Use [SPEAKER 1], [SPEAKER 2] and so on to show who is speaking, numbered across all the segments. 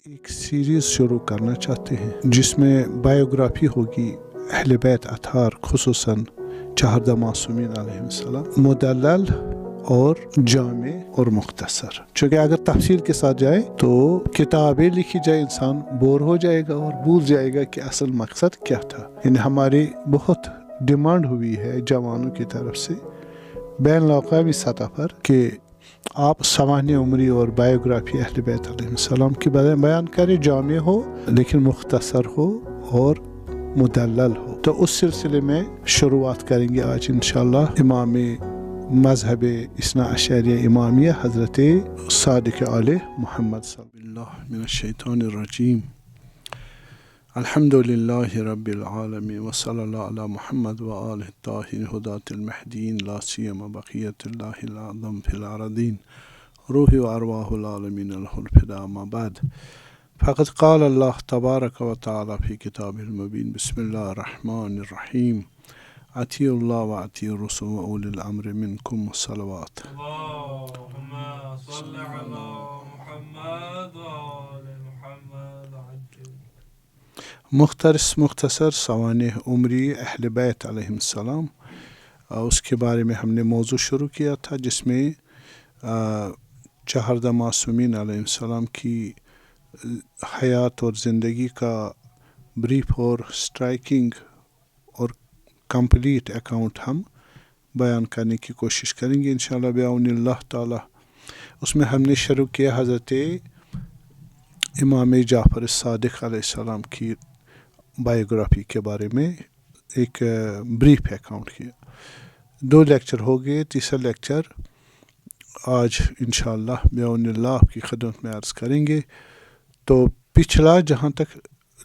[SPEAKER 1] ایک سیریز شروع کرنا چاہتے ہیں جس میں بائیوگرافی ہوگی اہل بیت اطہار خصوصاً 14 معصومین علیہ السلام، مدلل اور جامع اور مختصر، چونکہ اگر تفصیل کے ساتھ جائے تو کتابیں لکھی جائے انسان بور ہو جائے گا اور بھول جائے گا کہ اصل مقصد کیا تھا۔ یعنی ہماری بہت ڈیمانڈ ہوئی ہے جوانوں کی طرف سے بین الاقوامی سطح پر کہ آپ سوانح عمری اور بائیوگرافی اہل بیت علیہ السلام کی بیان کریں، جامع ہو لیکن مختصر ہو اور مدلل ہو۔ تو اس سلسلے میں شروعات کریں گے آج انشاءاللہ امام مذہب اثنا عشریہ امامیہ حضرت صادق آل محمد صلی اللہ من الشیطان الرجیم۔ الحمد للہ رب العالمین وصلی اللہ علی محمد وآلہ الطاہرین ھداۃ المہدیین لا سیما بقیۃ اللہ الاعظم فی الارضین روح و ارواح العالمین لہ الفداء اما بعد فقد قال اللہ تبارک و تعالی فی کتابہ المبین بسم اللہ الرحمن الرحیم اطیعوا اللہ واطیعوا الرسول واولی الامر منکم الصلوات۔
[SPEAKER 2] اللہم صل علی محمد وآل محمد عجل۔
[SPEAKER 1] مختصر سوانح عمری اہل بیت علیہ السلام، اس کے بارے میں ہم نے موضوع شروع کیا تھا جس میں 14 معصومین علیہ السلام کی حیات اور زندگی کا بریف اور سٹرائکنگ اور کمپلیٹ اکاؤنٹ ہم بیان کرنے کی کوشش کریں گے انشاءاللہ بعون اللہ تعالی۔ اس میں ہم نے شروع کیا حضرت امام جعفر صادق علیہ السلام کی بائیوگرافی کے بارے میں ایک بریف اکاؤنٹ کیا۔ 2 لیکچر ہو گئے، تیسرا لیکچر آج انشاءاللہ بعون اللہ آپ کی خدمت میں عرض کریں گے۔ تو پچھلا جہاں تک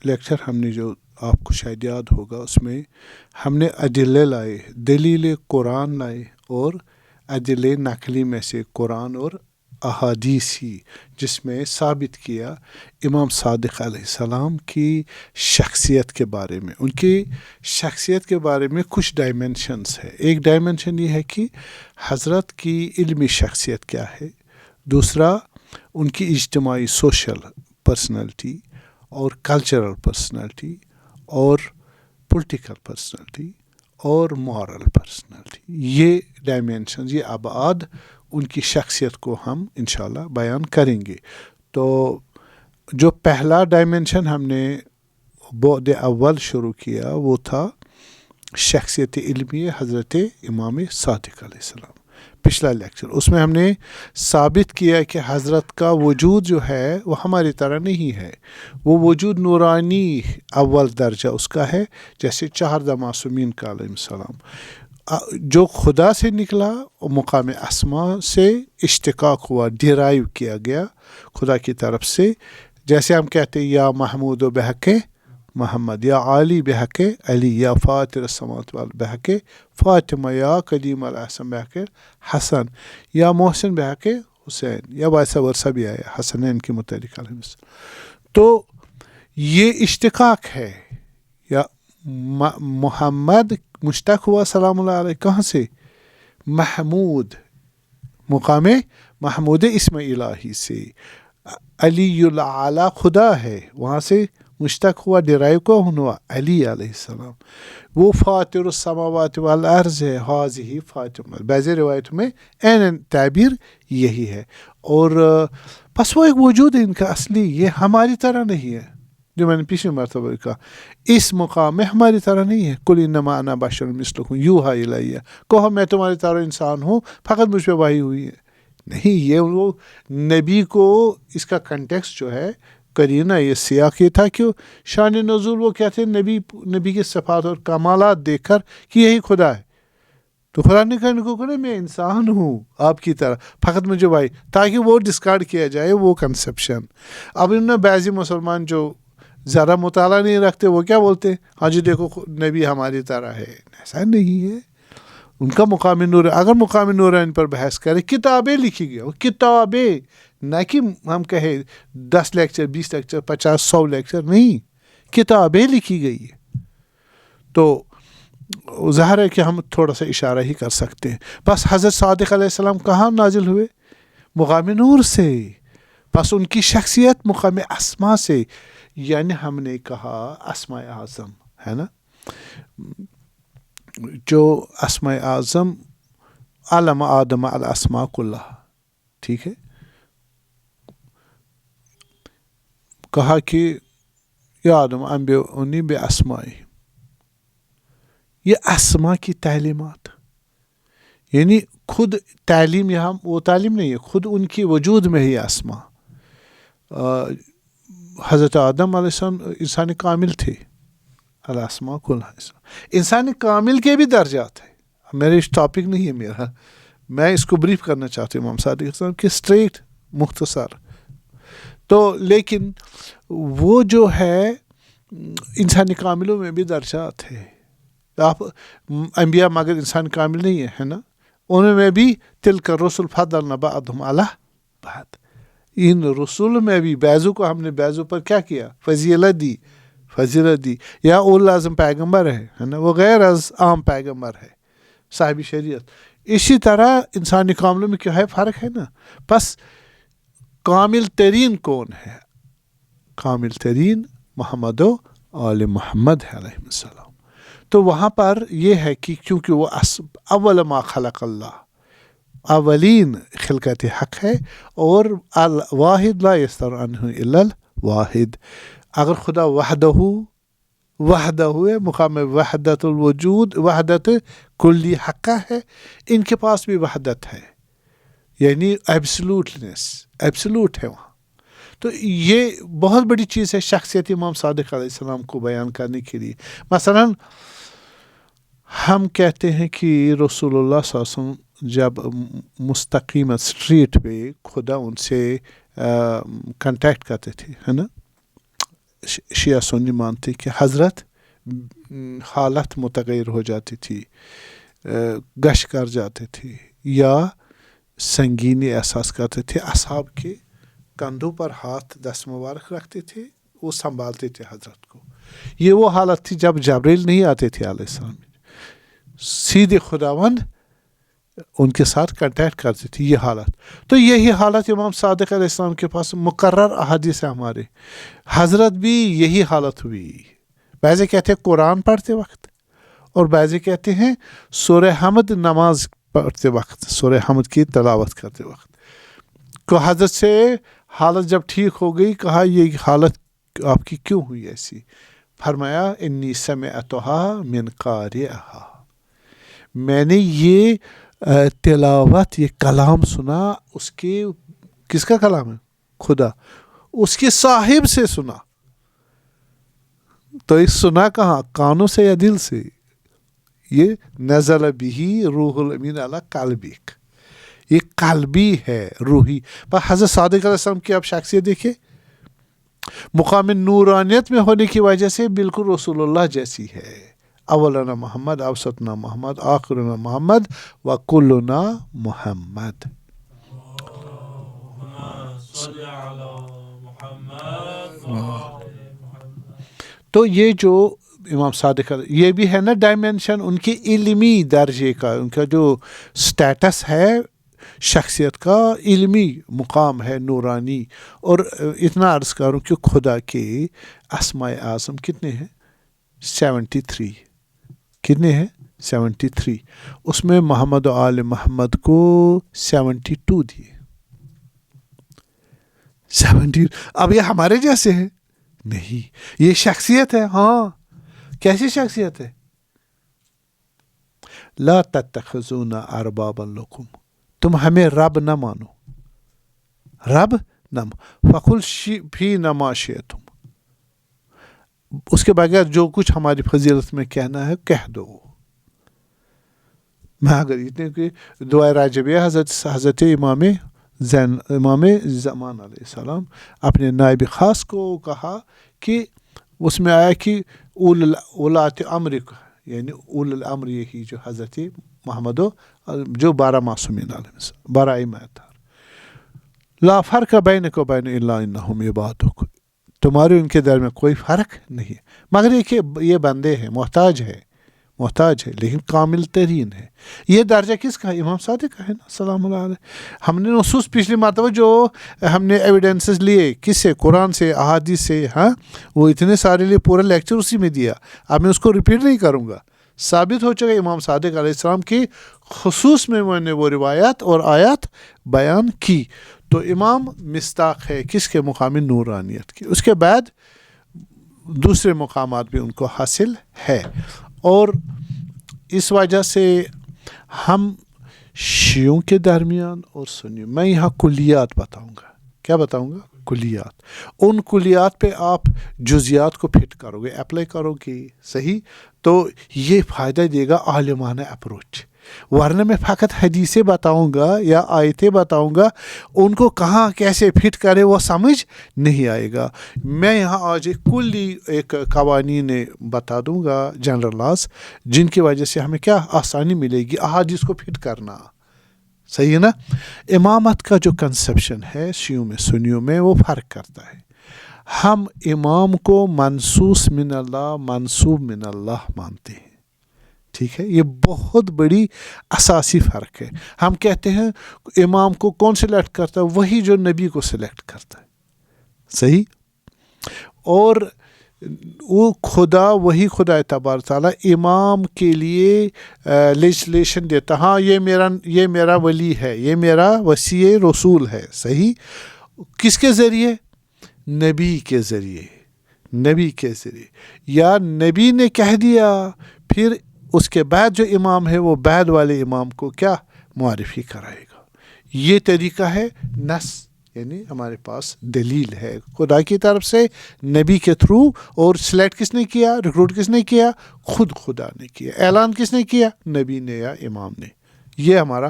[SPEAKER 1] لیکچر ہم نے جو آپ کو شاید یاد ہوگا اس میں ہم نے ادلے لائے، دلیل قرآن لائے اور ادلے نقلی میں سے قرآن اور احادیثی، جس میں ثابت کیا امام صادق علیہ السلام کی شخصیت کے بارے میں۔ ان کی شخصیت کے بارے میں کچھ ڈائمنشنز ہے۔ ایک ڈائمنشن یہ ہے کہ حضرت کی علمی شخصیت کیا ہے، دوسرا ان کی اجتماعی سوشل پرسنالٹی اور کلچرل پرسنالٹی اور پولیٹیکل پرسنالٹی اور مورل پرسنالٹی، یہ ڈائمنشنز، یہ ابعاد ان کی شخصیت کو ہم انشاءاللہ بیان کریں گے۔ تو جو پہلا ڈائمنشن ہم نے بعد اول شروع کیا وہ تھا شخصیت علمی حضرت امام صادق علیہ السلام، پچھلا لیکچر۔ اس میں ہم نے ثابت کیا کہ حضرت کا وجود جو ہے وہ ہماری طرح نہیں ہے، وہ وجود نورانی اول درجہ اس کا ہے، جیسے 14 معصومین کا علیہ السلام جو خدا سے نکلا، مقام اسما سے اشتقاق ہوا، ڈیرائیو کیا گیا خدا کی طرف سے۔ جیسے ہم کہتے ہیں یا محمود و بحق محمد، یا علی بحق علی، یا فاطر السماوات والارض بحق فاطمہ، یا قدیم الاحسن بحق حسن، یا محسن بحق حسین، یا ویسا ورثہ بھی آیا حسنین کے متعلق علیہ السلام۔ تو یہ اشتقاق ہے، یا محمد مشتق ہوا سلام اللہ علیہ کہاں سے؟ محمود، مقام محمود اسم الہی سے۔ علی الاعلی خدا ہے، وہاں سے مشتق ہوا، ڈیرائیو کون ہوا؟ علی علیہ السلام۔ وہ فاطر السماوات والارض ہے، حاضی فاطمہ، بعض روایت میں عین تعبیر یہی ہے۔ اور پس وہ ایک وجود ہے ان کا اصلی، یہ ہماری طرح نہیں ہے، جو میں نے پچھلی مرتبہ کہا اس مقام میں ہماری طرح نہیں ہے۔ قل انما انا بشر مثلکم یوحی الی، کہو میں تمہاری طرح انسان ہوں، فقط مجھ پہ وحی ہوئی ہے۔ نہیں، یہ وہ نبی کو اس کا کنٹیکسٹ جو ہے کرینہ، یہ سیاق یہ تھا کہ شان نزول وہ کہتے ہیں نبی کے صفات اور کمالات دیکھ کر کہ یہی خدا ہے۔ تو خدا نے کہنے کو کہ میں انسان ہوں آپ کی طرح، فقط مجھے وحی، تاکہ وہ ڈسکارڈ کیا جائے وہ کنسپشن۔ اب انہوں نے بعضی مسلمان جو زیادہ مطالعہ نہیں رکھتے وہ کیا بولتے ہیں؟ ہاں جی دیکھو نبی ہماری طرح ہے، ایسا نہیں ہے۔ ان کا مقام نور، اگر مقام نورانی پر بحث کرے، کتابیں لکھی گئی، وہ کتابیں، نہ کہ ہم کہیں 10 لیکچر 20 لیکچر 50 100 لیکچر، نہیں، کتابیں لکھی گئی ہے۔ تو ظاہر ہے کہ ہم تھوڑا سا اشارہ ہی کر سکتے ہیں۔ بس حضرت صادق علیہ السلام کہاں نازل ہوئے؟ مقام نور سے، بس ان کی شخصیت مقام اسما سے، یعنی ہم نے کہا اسماء اعظم ہے نا، جو اسماء اعظم علم آدم الاسماء کلها، ٹھیک ہے، کہا کہ یا آدم انبئونی باسمائی، یہ اسما کی تعلیمات، یعنی خود تعلیم، یہاں وہ تعلیم نہیں ہے، خود ان کی وجود میں ہی اسما. حضرت آدم علیہ السلام انسان کامل تھے، الاسماء کلها، انسان کامل کے بھی درجات ہیں. میرے ٹاپک نہیں ہے میرا، میں اس کو بریف کرنا چاہتا ہوں امام صادق السلام کہ اسٹریٹ مختصر. تو لیکن وہ جو ہے انسانی کاملوں میں بھی درجات ہے. آپ انبیاء مگر انسان کامل نہیں ہے نا، ان میں بھی تلک الرسل فضلنا بعضهم علی بعض، ان رسول میں بھی بعضوں کو ہم نے بعضوں پر کیا کیا، فضیلت دی. یا اول اعظم پیغمبر ہے نا، وہ غیر از عام پیغمبر ہے، صاحب شریعت. اسی طرح انسانی کاملوں میں کیا ہے، فرق ہے نا. بس کامل ترین کون ہے؟ کامل ترین محمد و آل محمد علیہ السلام. تو وہاں پر یہ ہے کہ کیونکہ وہ اول ما خلق اللہ، اولین خلقت حق ہے، اور الواحد لا یستر عنہ الا الواحد. اگر خدا وحدہ ہے، مقام وحدت الوجود، وحدت کلی حقہ ہے، ان کے پاس بھی وحدت ہے، یعنی ایبسلوٹنس، ایبسلوٹ ہے وہاں. تو یہ بہت بڑی چیز ہے شخصیت امام صادق علیہ السلام کو بیان کرنے کے لیے. مثلا ہم کہتے ہیں کہ رسول اللہ صلی اللہ علیہ وسلم جب مستقیم اسٹریٹ پہ خدا ان سے کنٹیکٹ کرتے تھے، ہے نا، شیعہ سنی مانتے کہ حضرت حالت متغیر ہو جاتی تھی، گش کر جاتے تھے یا سنگینی احساس کرتے تھے، اصحاب کے کندھوں پر ہاتھ دست مبارک رکھتے تھے، وہ سنبھالتے تھے حضرت کو. یہ وہ حالت تھی جب جبریل نہیں آتے تھے علیہ السلام، سیدھے خداوند ان کے ساتھ کنٹیکٹ کرتے تھے، یہ حالت. تو یہی حالت امام صادق علیہ السلام کے پاس مقرر احادیث ہے ہمارے، حضرت بھی یہی حالت ہوئی. بعضے کہتے ہیں قرآن پڑھتے وقت، اور بعضے کہتے ہیں سورہ حمد نماز پڑھتے وقت، سورہ حمد کی تلاوت کرتے وقت. تو حضرت سے حالت جب ٹھیک ہو گئی، کہا یہ حالت آپ کی کیوں ہوئی ایسی؟ فرمایا انی سمعتها من قارئها، میں نے یہ تلاوت، یہ کلام سنا، اس کے، کس کا کلام ہے؟ خدا، اس کے صاحب سے سنا. تو یہ سنا کہاں؟ کانوں سے یا دل سے؟ یہ نزل بھی روح الامین علی قلبک، یہ قلبی ہے، روحی. پر حضرت صادق علیہ السلام کی آپ شخصیت دیکھیں، مقام نورانیت میں ہونے کی وجہ سے بالکل رسول اللہ جیسی ہے. اولنا محمد، اوسطنا محمد، آخرنا محمد، وکلنا محمد. تو یہ جو امام صادق، یہ بھی ہے نا ڈائمینشن ان کی علمی درجے کا، ان کا جو سٹیٹس ہے شخصیت کا، علمی مقام ہے، نورانی. اور اتنا عرض کروں کہ خدا کے اسماء اعظم کتنے ہیں؟ 73. کتنے ہیں؟ 73. اس میں محمد و آل محمد کو 72 دیے. 70. اب یہ ہمارے جیسے ہیں؟ نہیں، یہ شخصیت ہے. ہاں، کیسی شخصیت ہے؟ لا تتخذون اربابا لکم، تم ہمیں رب نہ مانو، رب نہ فقل فی نما شئتم، اس کے بغیر جو کچھ ہماری فضیلت میں کہنا ہے کہہ دو. میں اگر اتنے کہ دعائے راجبیہ حضرت امام زمان علیہ السلام اپنے نائب خاص کو کہا کہ اس میں آیا کہ اولات امر، یعنی اول الامر یہی جو حضرت محمد جو 12 معصومین علیہ السلام، 12 ائمہ، لا فرق بینک و بین الا انہم عبادک، تمہارے ان کے درمیان کوئی فرق نہیں ہے مگر یہ کہ یہ بندے ہیں، محتاج ہے، محتاج ہے لیکن کامل ترین ہے. یہ درجہ کس کا ہے؟ امام صادق کا ہے نا سلام اللہ علیہ. ہم نے نصوص پچھلی مرتبہ جو ہم نے ایویڈنسز لیے کس سے؟ قرآن سے، احادیث سے، ہاں وہ اتنے سارے لیے پورا لیکچر اسی میں دیا. اب میں اس کو ریپیٹ نہیں کروں گا. ثابت ہو چکا امام صادق علیہ السلام کی خصوص میں نے وہ روایات اور آیات بیان کی. تو امام مصداق ہے کس کے؟ مقام نورانیت کے. اس کے بعد دوسرے مقامات بھی ان کو حاصل ہے. اور اس وجہ سے ہم شیعوں کے درمیان اور سنیوں، میں یہاں کلیات بتاؤں گا. کیا بتاؤں گا؟ کلیات. ان کلیات پہ آپ جزیات کو فٹ کرو گے، اپلائی کرو گے، صحیح، تو یہ فائدہ دے گا عالمانہ اپروچ. ورنہ میں فقط حدیثیں بتاؤں گا یا آیتیں بتاؤں گا، ان کو کہاں کیسے فٹ کرے وہ سمجھ نہیں آئے گا. میں یہاں آج ایک قوانین بتا دوں گا، جنرل لاز، جن کی وجہ سے ہمیں کیا آسانی ملے گی احادیث کو فٹ کرنا. صحیح ہے نا؟ امامت کا جو کنسپشن ہے شیعوں میں سنیوں میں وہ فرق کرتا ہے. ہم امام کو منصوص من اللہ، منصوب من اللہ مانتے ہیں. ٹھیک ہے، یہ بہت بڑی اساسی فرق ہے. ہم کہتے ہیں امام کو کون سلیکٹ کرتا ہے؟ وہی جو نبی کو سلیکٹ کرتا ہے. صحیح. اور وہ خدا، وہی خدا تبارک تعالیٰ امام کے لیے لیجسلیشن دیتا. ہاں یہ میرا ولی ہے، یہ میرا وصی رسول ہے. صحیح. کس کے ذریعے؟ نبی کے ذریعے. نبی کے ذریعے. یا نبی نے کہہ دیا، پھر اس کے بعد جو امام ہے وہ بعد والے امام کو کیا معرفی کرائے گا. یہ طریقہ ہے نص، یعنی ہمارے پاس دلیل ہے خدا کی طرف سے نبی کے تھرو. اور سلیکٹ کس نے کیا؟ ریکروٹ کس نے کیا؟ خود خدا نے کیا. اعلان کس نے کیا؟ نبی نے یا امام نے. یہ ہمارا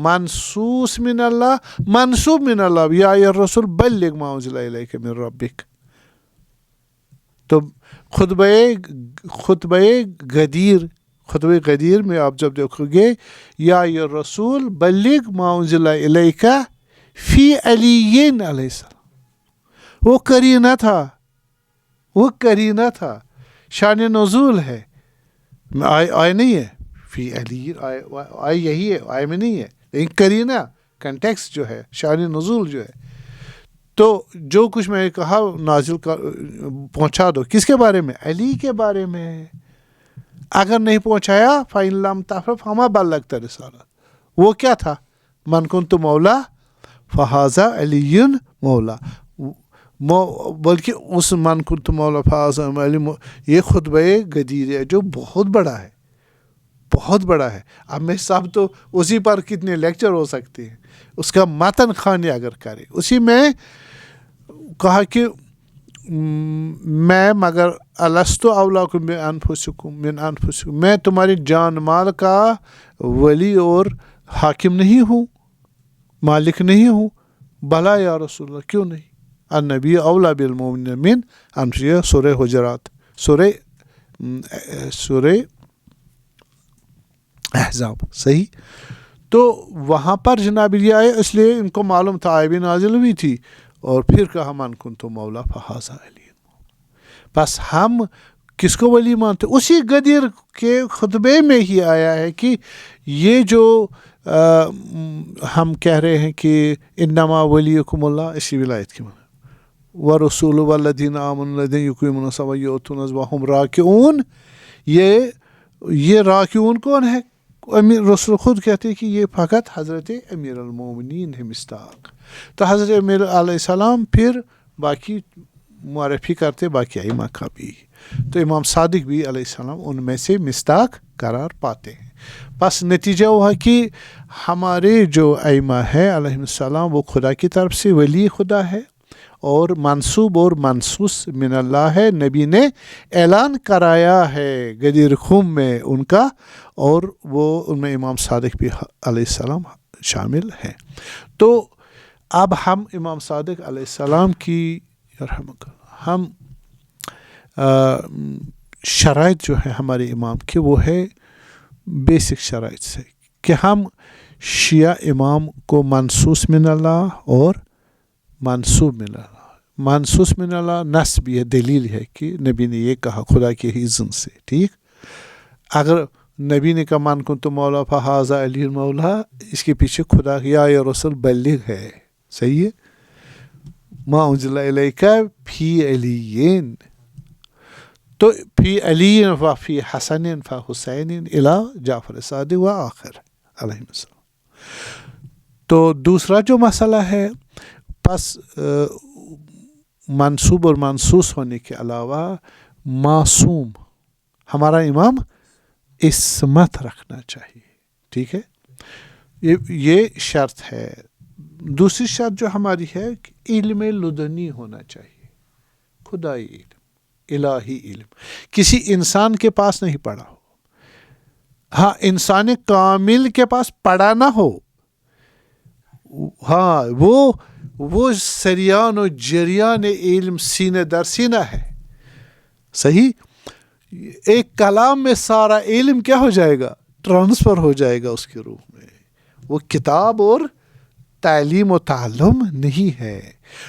[SPEAKER 1] منصوص من اللہ، منصوب من اللہ. یا ایھا الرسول بلغ ما انزل الیک من ربک. تو خطبہ غدیر میں آپ جب دیکھو گے، یا ایھا الرسول بلغ ما انزل الیک فی علی علیہ السلام، وہ کرینہ تھا، شان نزول ہے. آئے نہیں ہے فی علی، آئے یہی ہے، آئے میں نہیں ہے، لیکن کرینہ کنٹیکس جو ہے، شان نزول جو ہے. تو جو کچھ میں نے کہا نازل پہنچا دو. کس کے بارے میں؟ علی کے بارے میں. اگر نہیں پہنچایا فَإِن لَمْ تَفْعَلْ فَمَا بَلَّغْتَ رِسَالَتَهُ. وہ کیا تھا؟ مَنْ كُنْتُ مَوْلَىٰ فَهَذَا عَلِيٌّ مَوْلَىٰ. بلکہ اس مَنْ كُنْتُ مَوْلَىٰ فَهَذَا عَلِيٌّ، یہ خطبہ غدیر ہے جو بہت بڑا ہے، بہت بڑا ہے. اب میں سب تو اسی پر کتنے لیکچر ہو سکتے ہیں. اس کا متن خوانی اگر کرے، اسی میں کہا کہ میں مگر الستُ اولیکم من انفسکم، میں تمہاری جان مال کا ولی اور حاکم نہیں ہوں، مالک نہیں ہوں. بھلا یا رسول اللہ، کیوں نہیں؟ النبی اولیٰ بالمؤمنین من انفسہم. سورہ حجرات، سورہ احزاب. صحیح. تو وہاں پر جناب یہ آئے، اس لیے ان کو معلوم تھا آئے بھی نازل ہوئی تھی. اور پھر کہا من کنت مولا فہذا علی. بس ہم کس کو ولی مانتے؟ اسی غدیر کے خطبے میں ہی آیا ہے کہ یہ جو ہم کہہ رہے ہیں کہ انما ولیکم اللہ، اسی ولایت کی معنی ورسول والذین آمنوا الذین یقیمون الصلاۃ ویؤتون الزکاۃ وہم راکعون. یہ راکعون کون ہے؟ امیر رسول خود کہتے ہیں کہ یہ فقط حضرت امیر المومنین ہے مصداق. تو حضرت امیر علیہ السلام پھر باقی معرفی کرتے باقی ائمہ کا بھی. تو امام صادق بھی علیہ السلام ان میں سے مصداق قرار پاتے ہیں. بس نتیجہ ہوا کہ ہمارے جو ائمہ ہے علیہ السلام وہ خدا کی طرف سے ولی خدا ہے اور منصوب اور منصوص من اللہ ہے. نبی نے اعلان کرایا ہے غدیر خم میں ان کا، اور وہ ان میں امام صادق بھی علیہ السلام شامل ہیں. تو اب ہم امام صادق علیہ السلام کی رحمت ہم شرائط جو ہے ہمارے امام کے، وہ ہے بیسک شرائط سے کہ ہم شیعہ امام کو منصوص من اللہ اور منصوب من اللہ. منصوص من اللہ نص بھی ہے، دلیل ہے کہ نبی نے یہ کہا خدا کے اذن سے. ٹھیک. اگر نبی نے کہا من کنت مولا فہذا علی مولا، اس کے پیچھے خدا یا رسول بلغ ہے، صحیح ہے، ما انزل الیک فی علیین، تو فی علی و فی حسن فحسین الی جعفر صادق و آخر علیہ السلام۔ تو دوسرا جو مسئلہ ہے، پس منصوب اور منصوص ہونے کے علاوہ معصوم ہمارا امام عصمت رکھنا چاہیے، ٹھیک ہے، یہ شرط ہے۔ دوسری شرط جو ہماری ہے کہ علم لدنی ہونا چاہیے، خدائی علم، الہی علم، کسی انسان کے پاس نہیں پڑھا ہو، ہاں انسان کامل کے پاس پڑھا نہ ہو، ہاں وہ سریان و جریان علم سینے در سینہ ہے، صحیح، ایک کلام میں سارا علم کیا ہو جائے گا، ٹرانسفر ہو جائے گا اس کے روح میں، وہ کتاب اور تعلیم و تعلم نہیں ہے،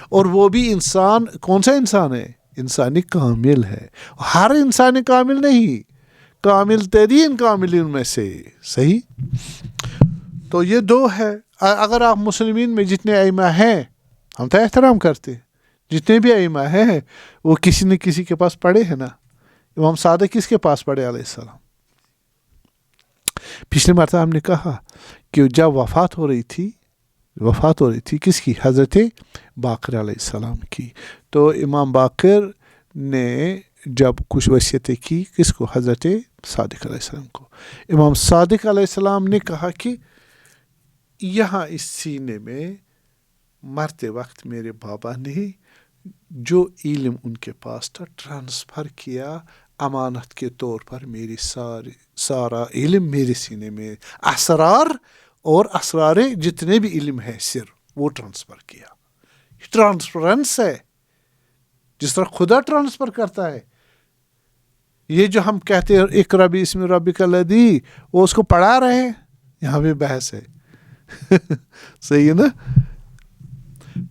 [SPEAKER 1] اور وہ بھی انسان کون سا انسان ہے، انسانی کامل ہے، ہر انسان کامل نہیں، کامل ترین کاملین میں سے، صحیح۔ تو یہ دو ہے، اگر آپ مسلمین میں جتنے ائمہ ہیں ہم تو احترام کرتے ہیں، جتنے بھی ائمہ ہیں وہ کسی نہ کسی کے پاس پڑھے ہیں نا، امام صادق کس کے پاس پڑھے علیہ السلام؟ پچھلی مرتبہ ہم نے کہا کہ جب وفات ہو رہی تھی کس کی، حضرت باقر علیہ السلام کی، تو امام باقر نے جب کچھ وصیتیں کی کس کو، حضرت صادق علیہ السلام کو، امام صادق علیہ السلام نے کہا کہ یہاں اس سینے میں مرتے وقت میرے بابا نے جو علم ان کے پاس تھا ٹرانسفر کیا امانت کے طور پر، میری سارا علم میرے سینے میں، اسرار جتنے بھی علم ہے سر وہ ٹرانسفر کیا، ٹرانسفرنس ہے، جس طرح خدا ٹرانسفر کرتا ہے۔ یہ جو ہم کہتے ہیں اقرا باسم ربک الذی، وہ اس کو پڑھا رہے ہیں، یہاں بھی بحث ہے صحیح ہے نا۔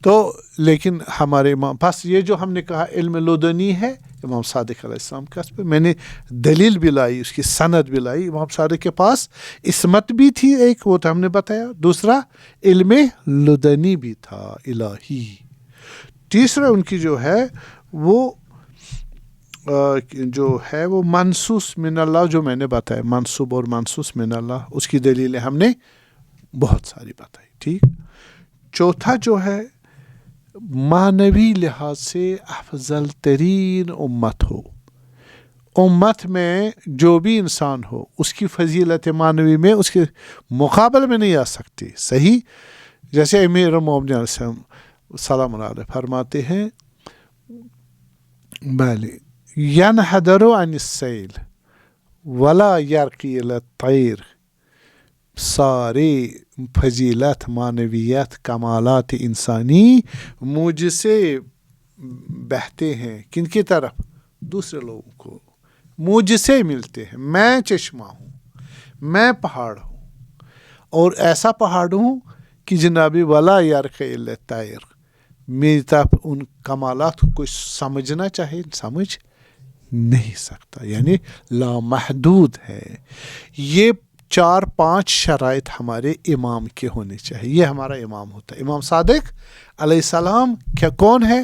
[SPEAKER 1] تو لیکن ہمارے امام پاس یہ جو ہم نے کہا علم لدنی ہے امام صادق علیہ السلام کے پاس، میں نے دلیل بھی لائی، اس کی سند بھی لائی، امام صادق کے پاس عصمت بھی تھی ایک، وہ تو ہم نے بتایا، دوسرا علم لدنی بھی تھا الہی، تیسرا ان کی جو ہے وہ وہ منصوص من اللہ، جو میں نے بتایا منصوب اور منصوص من اللہ، اس کی دلیلیں ہم نے بہت ساری بتائی، ٹھیک۔ چوتھا جو ہے معنوی لحاظ سے افضل ترین امت ہو، امت میں جو بھی انسان ہو اس کی فضیلت معنوی میں اس کے مقابلے میں نہیں آ سکتی، صحیح۔ جیسے امیر المومنین علیہ السلام سلام علیہ فرماتے ہیں، بھلے ینحدر عن السیل ولا یرقی الی الطیر، سارے فضیلت، معنویت، کمالات انسانی مجھ سے بہتے ہیں، کن کی طرف، دوسرے لوگوں کو مجھ سے ملتے ہیں، میں چشمہ ہوں، میں پہاڑ ہوں، اور ایسا پہاڑ ہوں کہ جناب ولا یرقی الی الطیر، میری طرف ان کمالات کو کوئی سمجھنا چاہے سمجھ نہیں سکتا، یعنی لامحدود ہے۔ یہ 4-5 شرائط ہمارے امام کے ہونے چاہیے، یہ ہمارا امام ہوتا ہے۔ امام صادق علیہ السلام کیا کون ہے؟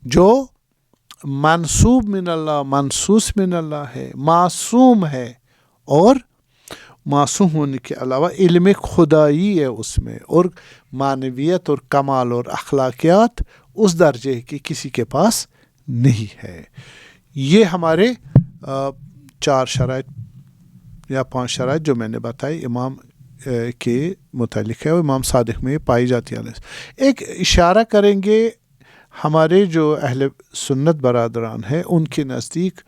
[SPEAKER 1] جو منصوب من اللہ، منصوص من اللہ ہے، معصوم ہے، اور معصوم ہونے کے علاوہ علم خدائی ہے اس میں، اور معنویت اور کمال اور اخلاقیات اس درجے کی کسی کے پاس نہیں ہے۔ یہ ہمارے 4 شرائط یا 5 شرائط جو میں نے بتائی امام کے متعلق ہے، وہ امام صادق میں پائی جاتی ہے۔ ایک اشارہ کریں گے، ہمارے جو اہل سنت برادران ہیں ان کے نزدیک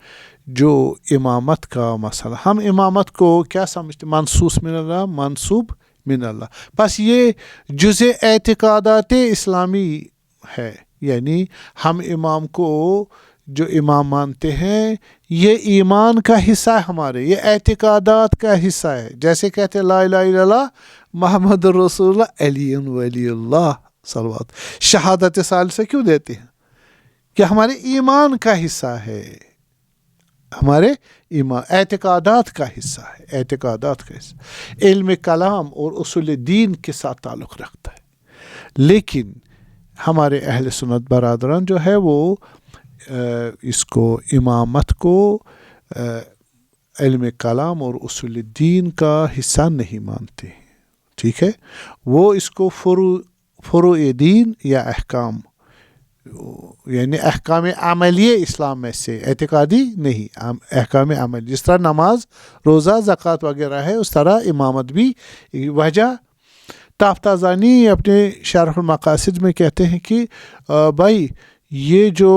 [SPEAKER 1] جو امامت کا مسئلہ، ہم امامت کو کیا سمجھتے، منصوص من اللہ، منصوب من اللہ، بس یہ جزء اعتقادات اسلامی ہے، یعنی ہم امام کو جو امام مانتے ہیں یہ ایمان کا حصہ ہے ہمارے، یہ اعتقادات کا حصہ ہے، جیسے کہتے ہیں لا الہ الا اللہ محمد رسول اللہ علی ولی اللہ صلوات، شہادت ثالثہ کیوں دیتے ہیں؟ کہ ہمارے ایمان کا حصہ ہے، ہمارے اعتقادات کا حصہ ہے، اعتقادات کا حصہ، علم کلام اور اصول دین کے ساتھ تعلق رکھتا ہے۔ لیکن ہمارے اہل سنت برادران جو ہے وہ اس کو امامت کو علم کلام اور اصول دین کا حصہ نہیں مانتے، ٹھیک ہے؟ وہ اس کو فروع دین یا احکام، یعنی احکام عملیہ اسلام میں سے، اعتقادی نہیں، احکام عملی، جس طرح نماز، روزہ، زکوٰۃ وغیرہ ہے، اس طرح امامت بھی۔ وجہ تافتازانی اپنے شرح المقاصد میں کہتے ہیں کہ بھائی یہ جو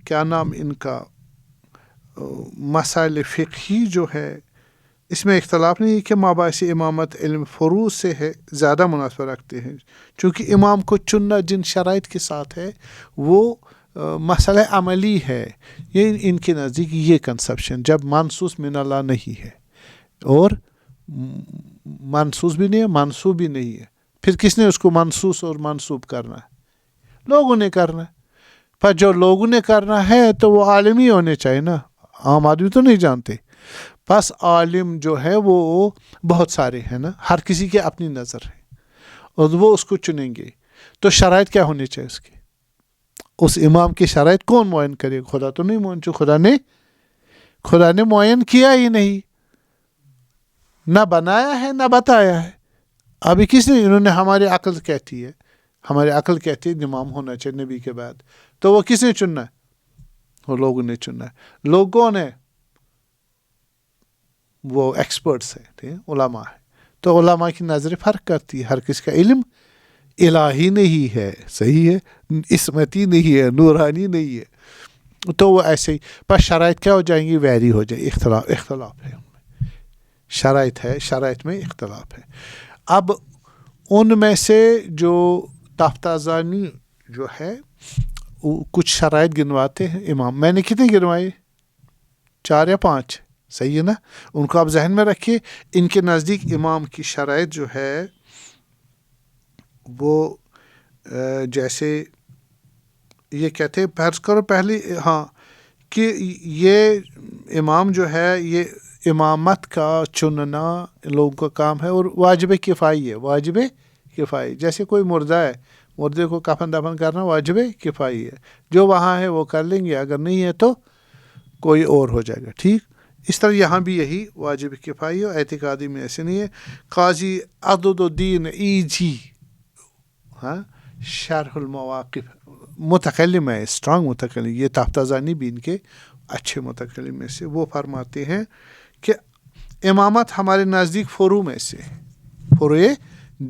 [SPEAKER 1] کیا نام ان کا مسائل فقہی جو ہے، اس میں اختلاف نہیں ہے کہ مابعث امامت علم فروع سے ہے، زیادہ مناسبت رکھتے ہیں، چونکہ امام کو چننا جن شرائط کے ساتھ ہے وہ مسئلہ عملی ہے۔ یہ ان کے نزدیک یہ کنسپشن، جب منصوص من اللہ نہیں ہے اور منصوص بھی نہیں ہے، منصوب بھی نہیں ہے، پھر کس نے اس کو منصوص اور منصوب کرنا ہے؟ لوگوں نے کرنا ہے۔ پر جو لوگوں نے کرنا ہے تو وہ عالم ہی ہونے چاہیے نا، عام آدمی تو نہیں جانتے۔ بس عالم جو ہے وہ بہت سارے ہیں نا، ہر کسی کی اپنی نظر ہے اور وہ اس کو چنیں گے۔ تو شرائط کیا ہونی چاہیے اس کی؟ اس امام کی شرائط کون معین کرے؟ خدا تو نہیں معین، خدا نے معین کیا ہی نہیں، نہ بنایا ہے نہ بتایا ہے۔ ابھی کس نے؟ انہوں نے ہماری عقل کہتی ہے، ہماری عقل کہتی ہے امام ہونا چاہیے نبی کے بعد، تو وہ کس نے چننا ہے؟ وہ لوگوں نے چننا ہے۔ لوگ کون ہے؟ وہ ایکسپرٹس ہیں، ٹھیک ہے، علماء ہے۔ تو علماء کی نظر فرق کرتی ہے، ہر کس کا علم الہی نہیں ہے، صحیح ہے، عصمتی نہیں ہے، نورانی نہیں ہے، تو وہ ایسے ہی بس شرائط کیا ہو جائیں گی؟ ویری ہو جائے، اختلاف ہے ان میں، شرائط ہے، شرائط میں اختلاف ہے۔ اب ان میں سے جو تافتازانی جو ہے کچھ شرائط گنواتے ہیں امام، میں نے کتنے گنوائے؟ 4 یا 5، صحیح ہے نا؟ ان کو آپ ذہن میں رکھیے۔ ان کے نزدیک امام کی شرائط جو ہے وہ جیسے یہ کہتے ہیں، فرض کرو پہلی کہ یہ امام جو ہے یہ امامت کا چننا لوگوں کا کام ہے اور واجب کفائی ہے، واجب کفائی۔ جیسے کوئی مردہ ہے، مردے کو کفن دفن کرنا واجب کفائی ہے، جو وہاں ہے وہ کر لیں گے، اگر نہیں ہے تو کوئی اور ہو جائے گا، ٹھیک۔ اس طرح یہاں بھی یہی واجب کفائی ہے، اعتقادی میں ایسے نہیں ہے۔ قاضی عدد الدین ایجی شرح المواقف متکلم ہے، اسٹرانگ متکلم، یہ تافتازانی بھی ان کے اچھے متکلم میں سے، وہ فرماتے ہیں کہ امامت ہمارے نزدیک فروع میں سے، فروع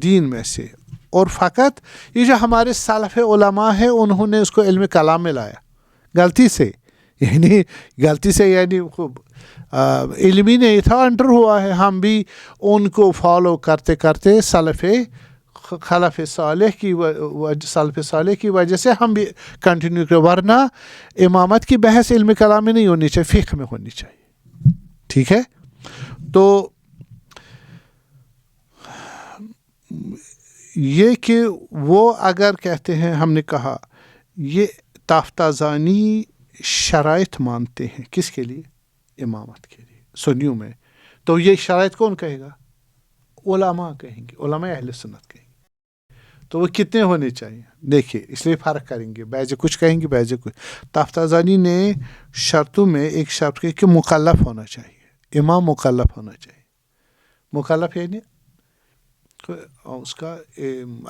[SPEAKER 1] دین میں سے، اور فقط یہ جو ہمارے سلف علماء ہیں انہوں نے اس کو علم کلام میں لایا غلطی سے، یعنی خوب علمی نہیں تھا، انٹر ہوا ہے، ہم بھی ان کو فالو کرتے کرتے خلف صالح کی وجہ سے ہم بھی کنٹینیو کریں، ورنہ امامت کی بحث علم کلام میں نہیں ہونی چاہیے، فقہ میں ہونی چاہیے، ٹھیک ہے۔ تو یہ کہ وہ اگر کہتے ہیں، ہم نے کہا یہ تافتازانی شرائط مانتے ہیں کس کے لیے؟ امامت کے لیے، سنیوں میں، تو یہ شرائط کون کہے گا؟ علماء کہیں گے، علماء اہل سنت کہیں گے۔ تو وہ کتنے ہونے چاہیے؟ دیکھیے، اس لیے فرق کریں گے، بعض کچھ کہیں گے، بعض کچھ۔ تافتازانی نے شرطوں میں ایک شرط کی کہ مکلف ہونا چاہیے، امام مکلف ہونا چاہیے۔ مکلف یعنی اس کا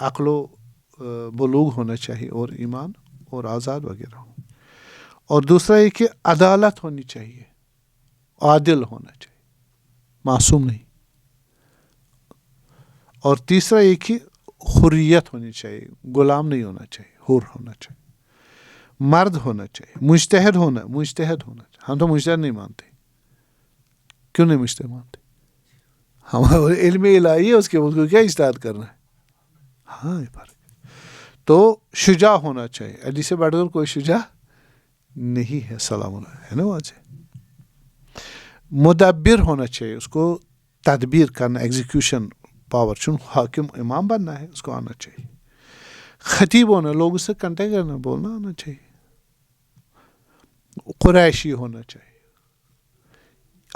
[SPEAKER 1] عقل و بلوغ ہونا چاہیے، اور ایمان اور آزاد وغیرہ ہو۔ اور دوسرا یہ کہ عدالت ہونی چاہیے، عادل ہونا چاہیے، معصوم نہیں۔ اور تیسرا یہ کہ حریت ہونی چاہیے، غلام نہیں ہونا چاہیے، حر ہونا چاہیے، مرد ہونا چاہیے، مجتہد ہونا چاہیے۔ ہم تو مجتہد نہیں مانتے، کیوں نہیں مجتہد مانتے؟ ہمارا علم الہی ہے، اس کو کیا اجتہاد کرنا ہے؟ ہاں، یہ فرق ہے۔ تو شجاع ہونا چاہیے، علی سے بڑھ کر کوئی شجاع نہیں ہے، سلام علیہ، ہے نا وہاں سے۔ مدبر ہونا چاہیے، اس کو تدبیر کرنا، ایگزیکیوشن پاور، چون حاکم امام بننا ہے، اس کو آنا چاہیے۔ خطیب ہونا، لوگوں سے کنٹیکٹ کرنا، بولنا آنا چاہیے۔ قریشی ہونا چاہیے،